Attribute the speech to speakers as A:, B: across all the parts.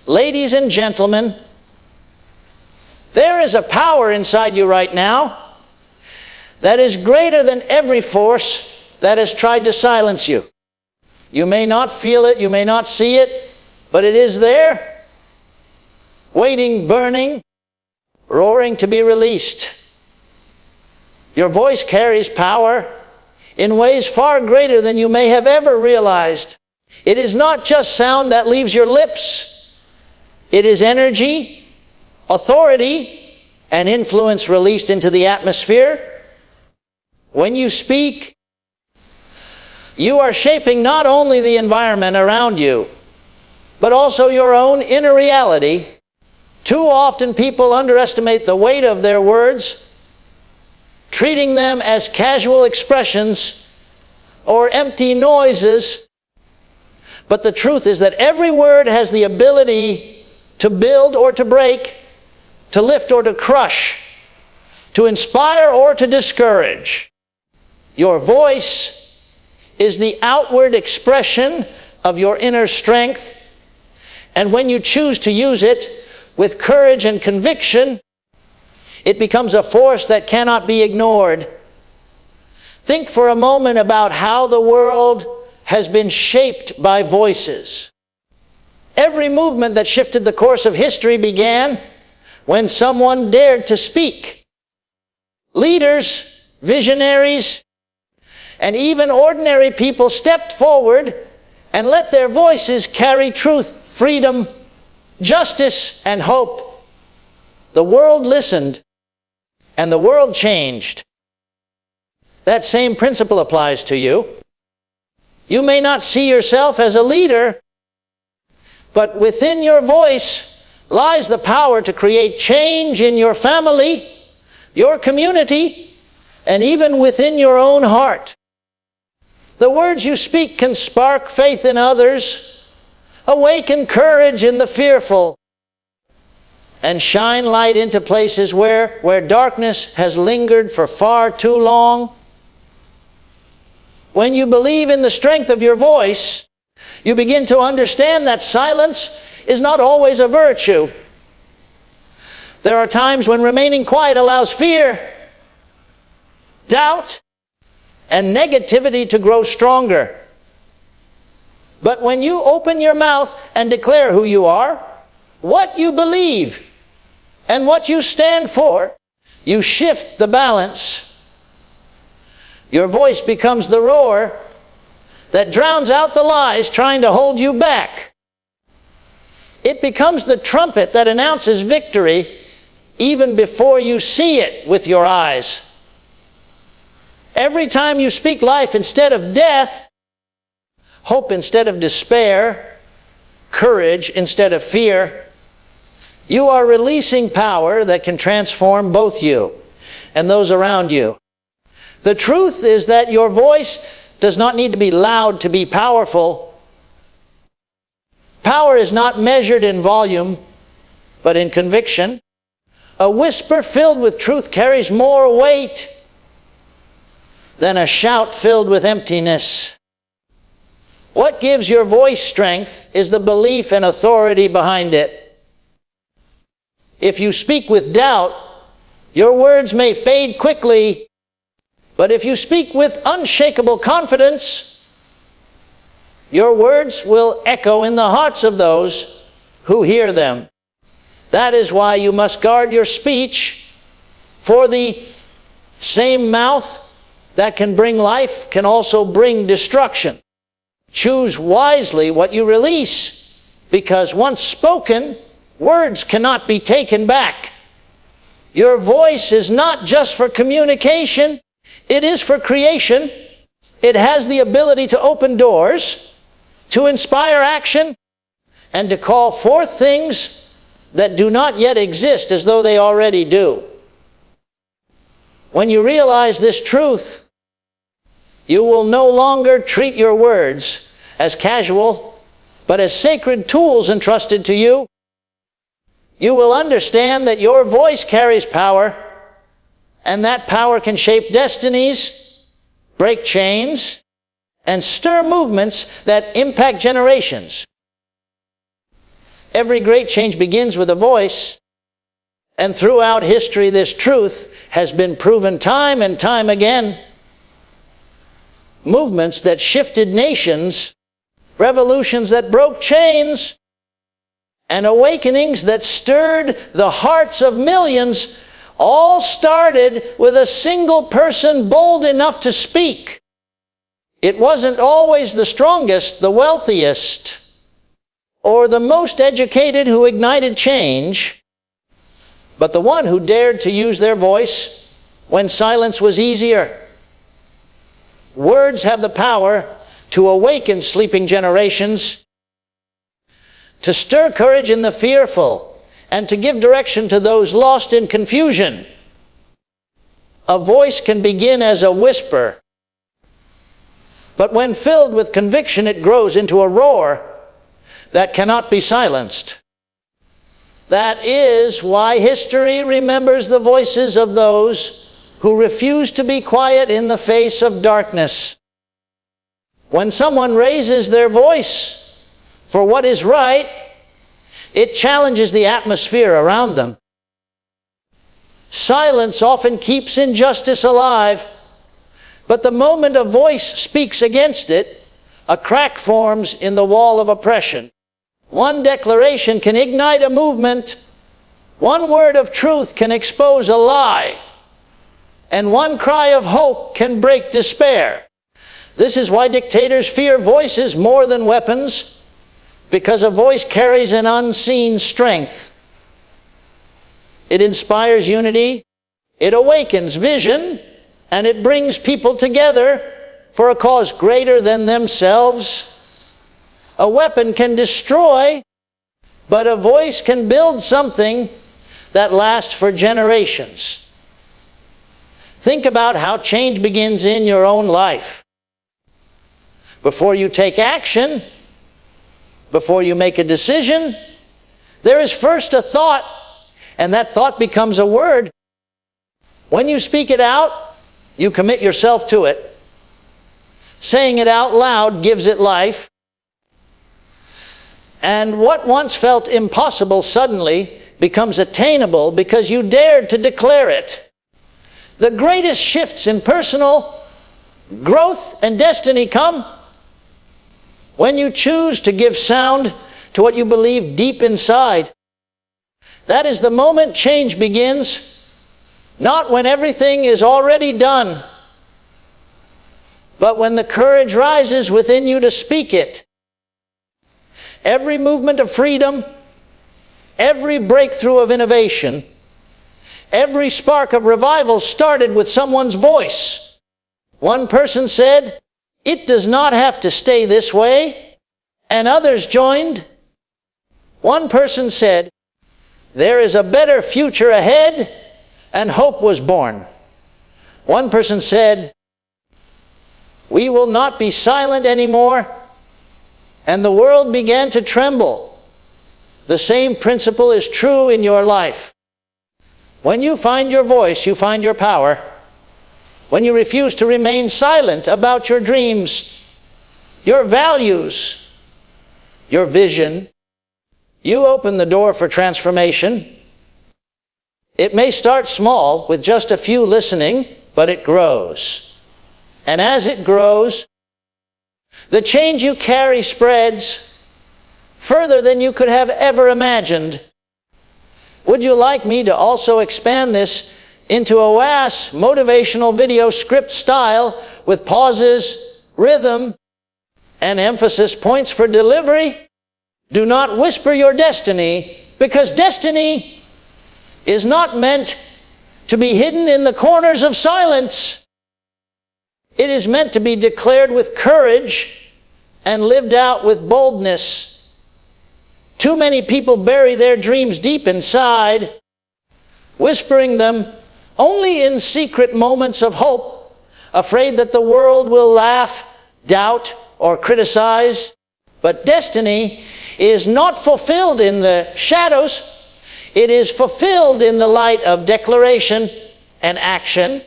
A: Ladies and gentlemen, there is a power inside you right now that is greater than every force that has tried to silence you. You may not feel it, you may not see it, but it is there, waiting, burning, roaring to be released. Your voice carries power in ways far greater than you may have ever realized. It is not just sound that leaves your lips. It is energy, authority, and influence released into the atmosphere. When you speak, you are shaping not only the environment around you, but also your own inner reality. Too often people underestimate the weight of their words, treating them as casual expressions or empty noises. But the truth is that every word has the ability to build or to break, to lift or to crush, to inspire or to discourage. Your voice is the outward expression of your inner strength, and when you choose to use it with courage and conviction, it becomes a force that cannot be ignored. Think for a moment about how the world has been shaped by voices. Every movement that shifted the course of history began when someone dared to speak. Leaders, visionaries, and even ordinary people stepped forward and let their voices carry truth, freedom, justice, and hope. The world listened, and the world changed. That same principle applies to you. You may not see yourself as a leader, but within your voice lies the power to create change in your family, your community, and even within your own heart. The words you speak can spark faith in others, awaken courage in the fearful, and shine light into places where darkness has lingered for far too long. When you believe in the strength of your voice, you begin to understand that silence is not always a virtue. There are times when remaining quiet allows fear, doubt, and negativity to grow stronger. But when you open your mouth and declare who you are, what you believe, and what you stand for, you shift the balance. Your voice becomes the roar that drowns out the lies trying to hold you back. It becomes the trumpet that announces victory even before you see it with your eyes. Every time you speak life instead of death, hope instead of despair, courage instead of fear, you are releasing power that can transform both you and those around you. The truth is that your voice does not need to be loud to be powerful. Power is not measured in volume, but in conviction. A whisper filled with truth carries more weight than a shout filled with emptiness. What gives your voice strength is the belief and authority behind it. If you speak with doubt, your words may fade quickly, but if you speak with unshakable confidence, your words will echo in the hearts of those who hear them. That is why you must guard your speech, for the same mouth that can bring life can also bring destruction. Choose wisely what you release, because once spoken, words cannot be taken back. Your voice is not just for communication, it is for creation. It has the ability to open doors, to inspire action, and to call forth things that do not yet exist as though they already do. When you realize this truth, you will no longer treat your words as casual, but as sacred tools entrusted to you. You will understand that your voice carries power, and that power can shape destinies, break chains, and stir movements that impact generations. every great change begins with a voice. And throughout history, this truth has been proven time and time again. Movements that shifted nations, revolutions that broke chains, and awakenings that stirred the hearts of millions all started with a single person bold enough to speak. It wasn't always the strongest, the wealthiest, or the most educated who ignited change, but the one who dared to use their voice when silence was easier. Words have the power to awaken sleeping generations, to stir courage in the fearful, and to give direction to those lost in confusion. A voice can begin as a whisper, but when filled with conviction, it grows into a roar that cannot be silenced. That is why history remembers the voices of those who refuse to be quiet in the face of darkness. When someone raises their voice for what is right, it challenges the atmosphere around them. Silence often keeps injustice alive, but the moment a voice speaks against it, a crack forms in the wall of oppression. One declaration can ignite a movement. One word of truth can expose a lie. And one cry of hope can break despair. This is why dictators fear voices more than weapons, because a voice carries an unseen strength. It inspires unity, it awakens vision, and it brings people together for a cause greater than themselves. A weapon can destroy, but a voice can build something that lasts for generations. Think about how change begins in your own life. Before you take action, before you make a decision, there is first a thought, and that thought becomes a word. When you speak it out, you commit yourself to it. Saying it out loud gives it life. And what once felt impossible suddenly becomes attainable because you dared to declare it. The greatest shifts in personal growth and destiny come when you choose to give sound to what you believe deep inside. That is the moment change begins, not when everything is already done, but when the courage rises within you to speak it. Every movement of freedom, every breakthrough of innovation, every spark of revival started with someone's voice. One person said, "It does not have to stay this way," and others joined. One person said, "There is a better future ahead," and hope was born. One person said, "We will not be silent anymore," and the world began to tremble. The same principle is true in your life. When you find your voice, you find your power. When you refuse to remain silent about your dreams, your values, your vision, you open the door for transformation. It may start small with just a few listening, but it grows. And as it grows, the change you carry spreads further than you could have ever imagined. Would you like me to also expand this into a WORLD motivational video script style with pauses, rhythm, and emphasis points for delivery? Do not whisper your destiny, because destiny is not meant to be hidden in the corners of silence. It is meant to be declared with courage and lived out with boldness. Too many people bury their dreams deep inside, whispering them only in secret moments of hope, afraid that the world will laugh, doubt, or criticize. But destiny is not fulfilled in the shadows. It is fulfilled in the light of declaration and action.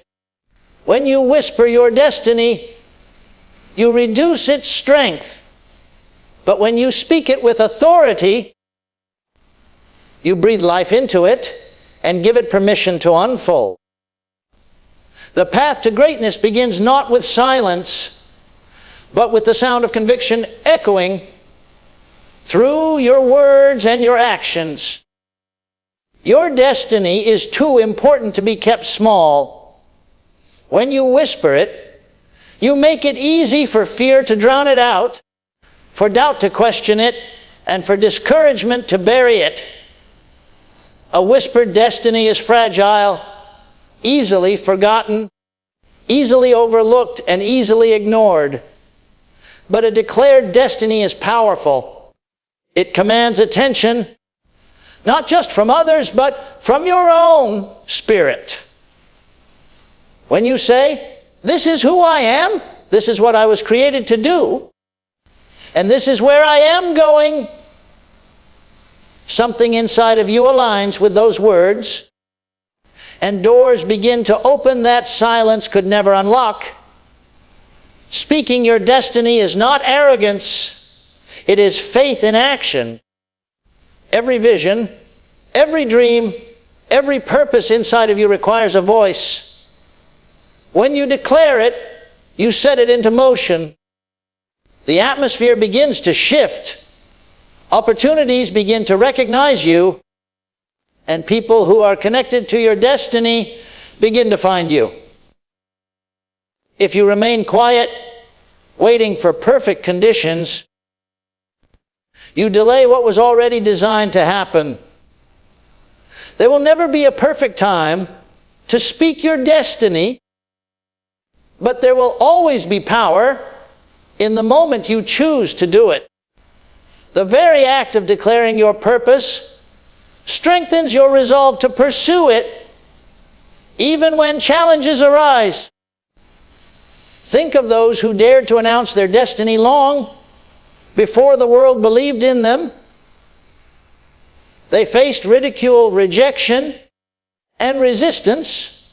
A: When you whisper your destiny, you reduce its strength. But when you speak it with authority, You breathe life into it and give it permission to unfold. The path to greatness begins not with silence, but with the sound of conviction echoing through your words and your actions. Your destiny is too important to be kept small. When you whisper it, you make it easy for fear to drown it out, for doubt to question it, and for discouragement to bury it. A whispered destiny is fragile, easily forgotten, easily overlooked, and easily ignored. But a declared destiny is powerful. It commands attention, not just from others, but from your own spirit. When you say, "This is who I am, this is what I was created to do, and this is where I am going," something inside of you aligns with those words, and doors begin to open that silence could never unlock. Speaking your destiny is not arrogance. It is faith in action. Every vision, every dream, every purpose inside of you requires a voice. When you declare it, you set it into motion. The atmosphere begins to shift. Opportunities begin to recognize you, and people who are connected to your destiny begin to find you. If you remain quiet, waiting for perfect conditions, you delay what was already designed to happen. There will never be a perfect time to speak your destiny, but there will always be power in the moment you choose to do it. The very act of declaring your purpose strengthens your resolve to pursue it, even when challenges arise. Think of those who dared to announce their destiny long before the world believed in them. They faced ridicule, rejection, and resistance,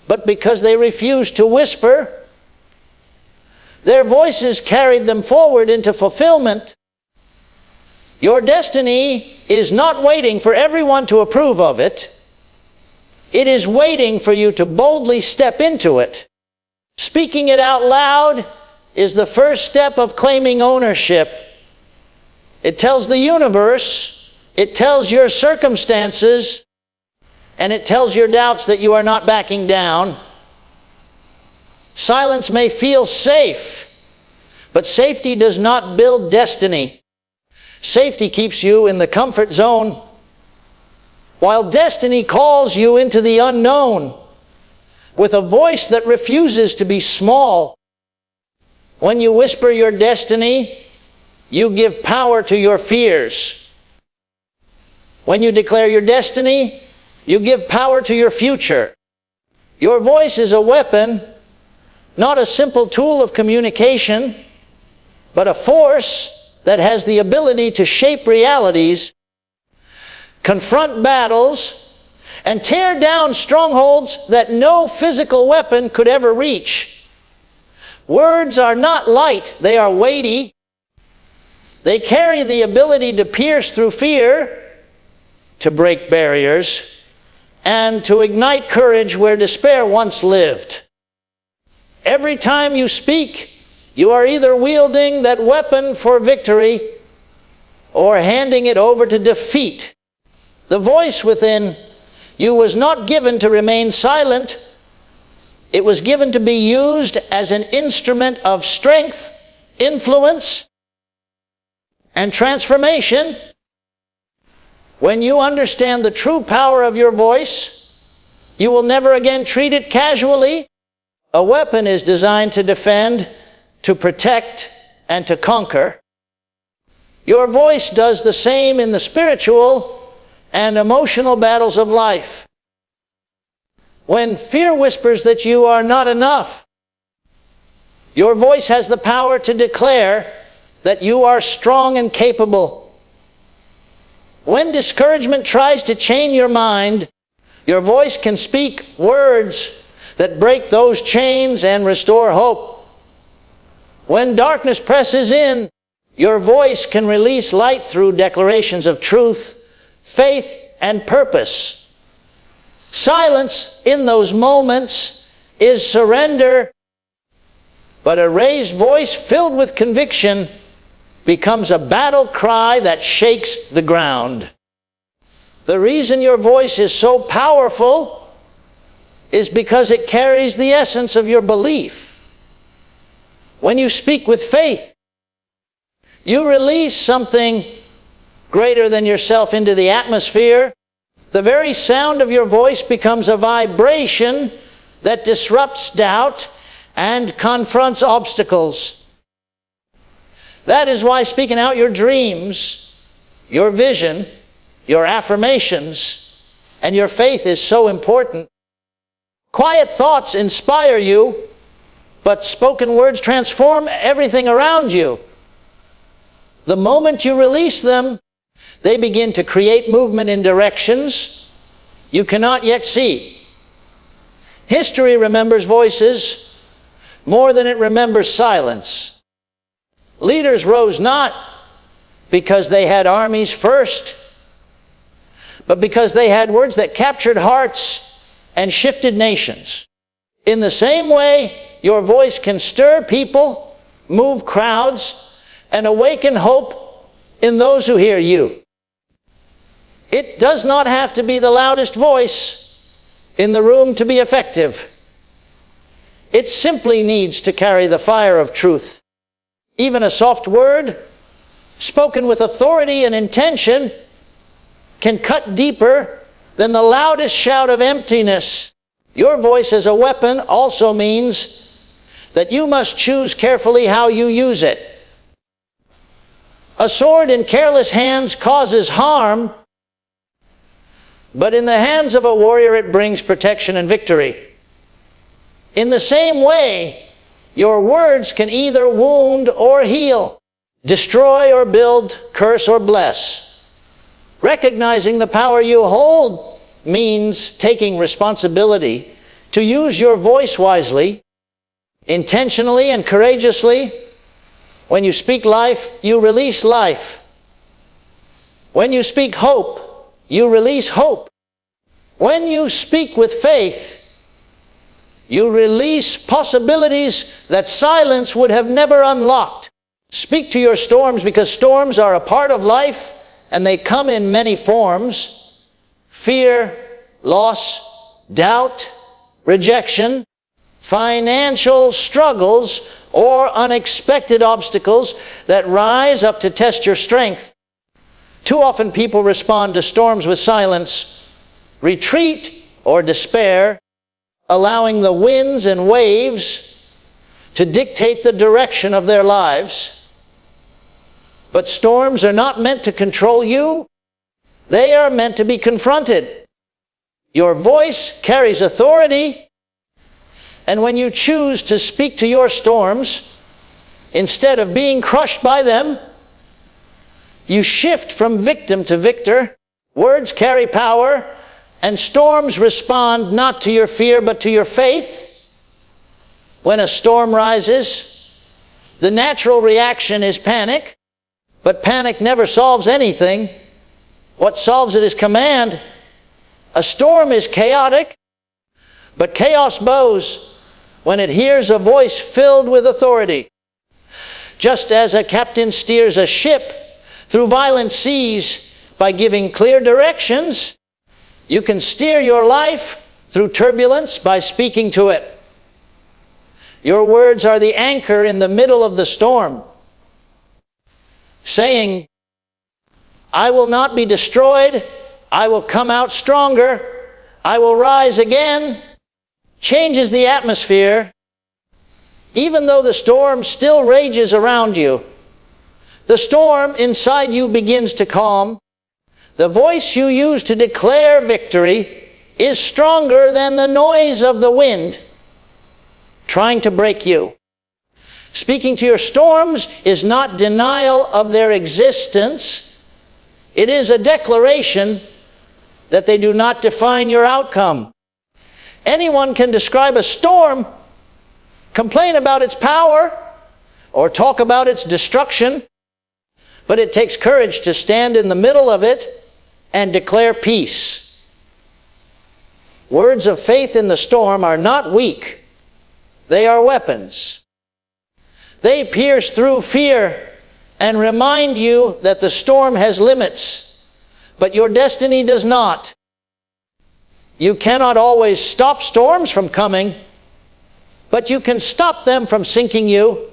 A: but because they refused to whisper, their voices carried them forward into fulfillment. Your destiny is not waiting for everyone to approve of it. It is waiting for you to boldly step into it. Speaking it out loud is the first step of claiming ownership. It tells the universe, it tells your circumstances, and it tells your doubts that you are not backing down. Silence may feel safe, but safety does not build destiny. Safety keeps you in the comfort zone, while destiny calls you into the unknown with a voice that refuses to be small. When you whisper your destiny, you give power to your fears. When you declare your destiny, you give power to your future. Your voice is a weapon, not a simple tool of communication, but a force that has the ability to shape realities, confront battles, and tear down strongholds that no physical weapon could ever reach. Words are not light, they are weighty. They carry the ability to pierce through fear, to break barriers, and to ignite courage where despair once lived. Every time you speak, you are either wielding that weapon for victory or handing it over to defeat. The voice within you was not given to remain silent. It was given to be used as an instrument of strength, influence, and transformation. When you understand the true power of your voice, you will never again treat it casually. A weapon is designed to defend, to protect, and to conquer. Your voice does the same in the spiritual and emotional battles of life. When fear whispers that you are not enough, your voice has the power to declare that you are strong and capable. When discouragement tries to chain your mind, your voice can speak words that break those chains and restore hope. When darkness presses in, your voice can release light through declarations of truth, faith, and purpose. Silence in those moments is surrender, but a raised voice filled with conviction becomes a battle cry that shakes the ground. The reason your voice is so powerful is because it carries the essence of your belief. When you speak with faith, you release something greater than yourself into the atmosphere. The very sound of your voice becomes a vibration that disrupts doubt and confronts obstacles. That is why speaking out your dreams, your vision, your affirmations, and your faith is so important. Quiet thoughts inspire you, but spoken words transform everything around you. The moment you release them, they begin to create movement in directions you cannot yet see. History remembers voices more than it remembers silence. Leaders rose not because they had armies first, but because they had words that captured hearts and shifted nations. In the same way, your voice can stir people, move crowds, and awaken hope in those who hear you. It does not have to be the loudest voice in the room to be effective. It simply needs to carry the fire of truth. Even a soft word, spoken with authority and intention, can cut deeper than the loudest shout of emptiness. Your voice as a weapon also means that you must choose carefully how you use it. A sword in careless hands causes harm, but in the hands of a warrior it brings protection and victory. In the same way, your words can either wound or heal, destroy or build, curse or bless. Recognizing the power you hold means taking responsibility to use your voice wisely, intentionally and courageously. When you speak life, you release life. When you speak hope, you release hope. When you speak with faith, you release possibilities that silence would have never unlocked. Speak to your storms, because storms are a part of life and they come in many forms. Fear, loss, doubt, rejection, financial struggles, or unexpected obstacles that rise up to test your strength. Too often people respond to storms with silence, retreat, or despair, allowing the winds and waves to dictate the direction of their lives. But storms are not meant to control you. They are meant to be confronted. Your voice carries authority, and when you choose to speak to your storms, instead of being crushed by them, you shift from victim to victor. Words carry power, and storms respond not to your fear, but to your faith. When a storm rises, the natural reaction is panic, but panic never solves anything. What solves it is command. A storm is chaotic, but chaos bows when it hears a voice filled with authority. Just as a captain steers a ship through violent seas by giving clear directions, you can steer your life through turbulence by speaking to it. Your words are the anchor in the middle of the storm. Saying, "I will not be destroyed. I will come out stronger. I will rise again," changes the atmosphere. Even though the storm still rages around you, the storm inside you begins to calm. The voice you use to declare victory is stronger than the noise of the wind trying to break you. Speaking to your storms is not denial of their existence. It is a declaration that they do not define your outcome. Anyone can describe a storm, complain about its power, or talk about its destruction, but it takes courage to stand in the middle of it and declare peace. Words of faith in the storm are not weak. They are weapons. They pierce through fear and remind you that the storm has limits, but your destiny does not. You cannot always stop storms from coming, but you can stop them from sinking you.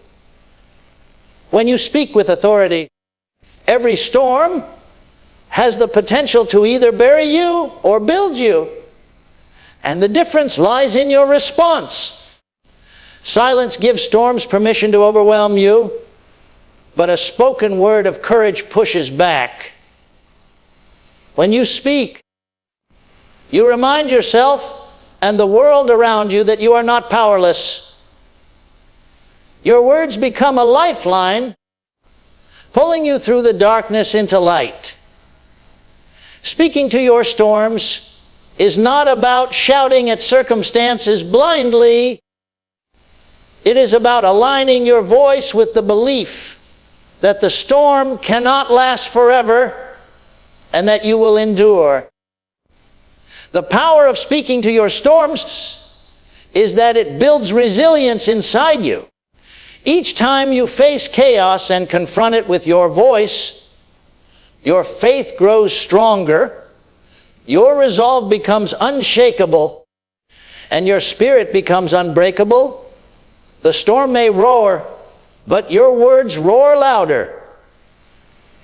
A: When you speak with authority, every storm has the potential to either bury you or build you. And the difference lies in your response. Silence gives storms permission to overwhelm you, but a spoken word of courage pushes back. When you speak, you remind yourself and the world around you that you are not powerless. Your words become a lifeline, pulling you through the darkness into light. Speaking to your storms is not about shouting at circumstances blindly. It is about aligning your voice with the belief that the storm cannot last forever and that you will endure. The power of speaking to your storms is that it builds resilience inside you. Each time you face chaos and confront it with your voice, your faith grows stronger, your resolve becomes unshakable, and your spirit becomes unbreakable. The storm may roar, but your words roar louder.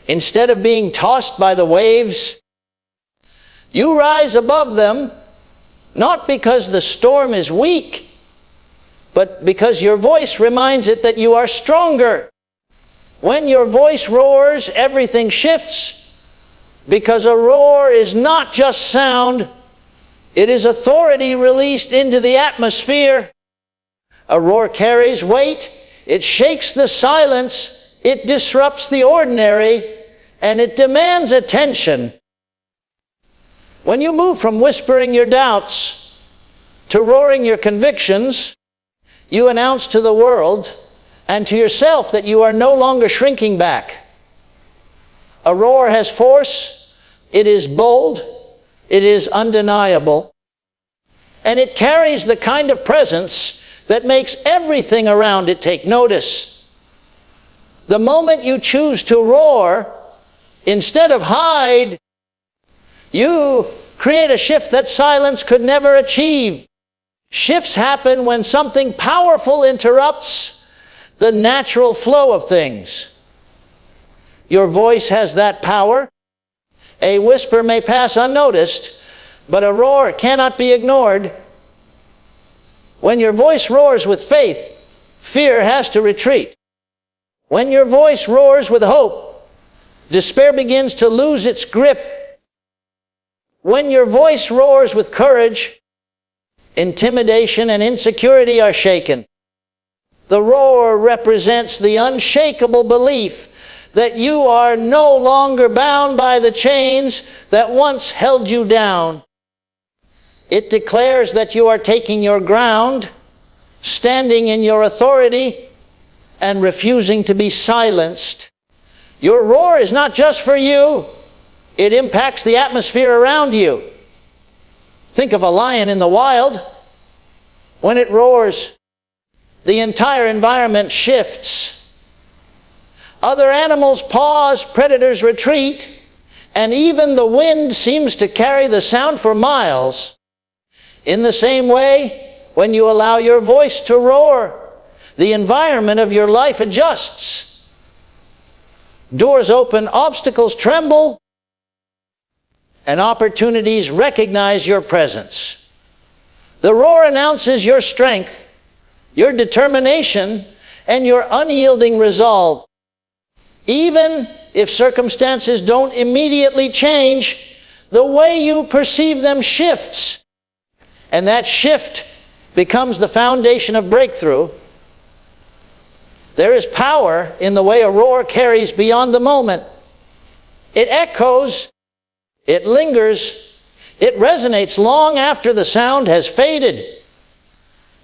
A: Instead of being tossed by the waves, you rise above them, not because the storm is weak, but because your voice reminds it that you are stronger. When your voice roars, everything shifts, because a roar is not just sound, it is authority released into the atmosphere. A roar carries weight, it shakes the silence, it disrupts the ordinary, and it demands attention. When you move from whispering your doubts to roaring your convictions, you announce to the world and to yourself that you are no longer shrinking back. A roar has force, it is bold, it is undeniable, and it carries the kind of presence that makes everything around it take notice. The moment you choose to roar instead of hide, you create a shift that silence could never achieve. Shifts happen when something powerful interrupts the natural flow of things. Your voice has that power. A whisper may pass unnoticed, but a roar cannot be ignored. When your voice roars with faith, fear has to retreat. When your voice roars with hope, despair begins to lose its grip. When your voice roars with courage, intimidation and insecurity are shaken. The roar represents the unshakable belief that you are no longer bound by the chains that once held you down. It declares that you are taking your ground, standing in your authority, and refusing to be silenced. Your roar is not just for you. It impacts the atmosphere around you. Think of a lion in the wild. When it roars, the entire environment shifts. Other animals pause, predators retreat, and even the wind seems to carry the sound for miles. In the same way, when you allow your voice to roar, the environment of your life adjusts. Doors open, obstacles tremble, and opportunities recognize your presence. The roar announces your strength, your determination, and your unyielding resolve. Even if circumstances don't immediately change, the way you perceive them shifts, and that shift becomes the foundation of breakthrough. There is power in the way a roar carries beyond the moment. It echoes, it lingers, it resonates long after the sound has faded.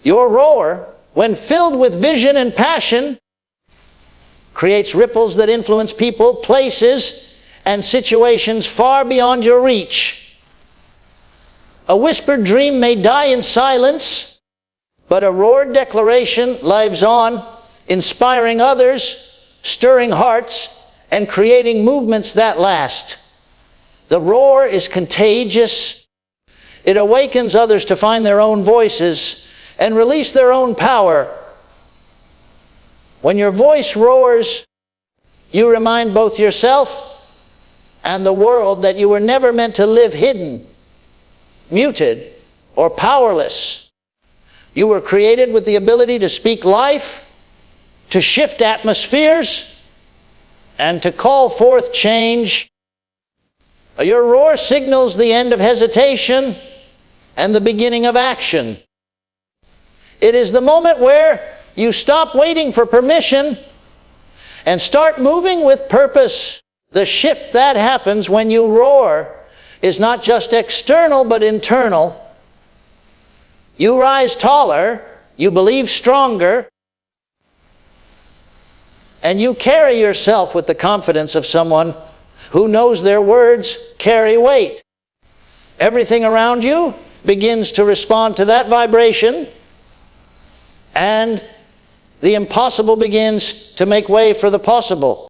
A: Your roar, when filled with vision and passion, creates ripples that influence people, places, and situations far beyond your reach. A whispered dream may die in silence, but a roared declaration lives on, inspiring others, stirring hearts, and creating movements that last. The roar is contagious. It awakens others to find their own voices and release their own power. When your voice roars, you remind both yourself and the world that you were never meant to live hidden, muted, or powerless. You were created with the ability to speak life, to shift atmospheres, and to call forth change. Your roar signals the end of hesitation and the beginning of action. It is the moment where you stop waiting for permission and start moving with purpose. The shift that happens when you roar is not just external but internal. You rise taller, you believe stronger, and you carry yourself with the confidence of someone who knows their words carry weight. Everything around you begins to respond to that vibration, and the impossible begins to make way for the possible.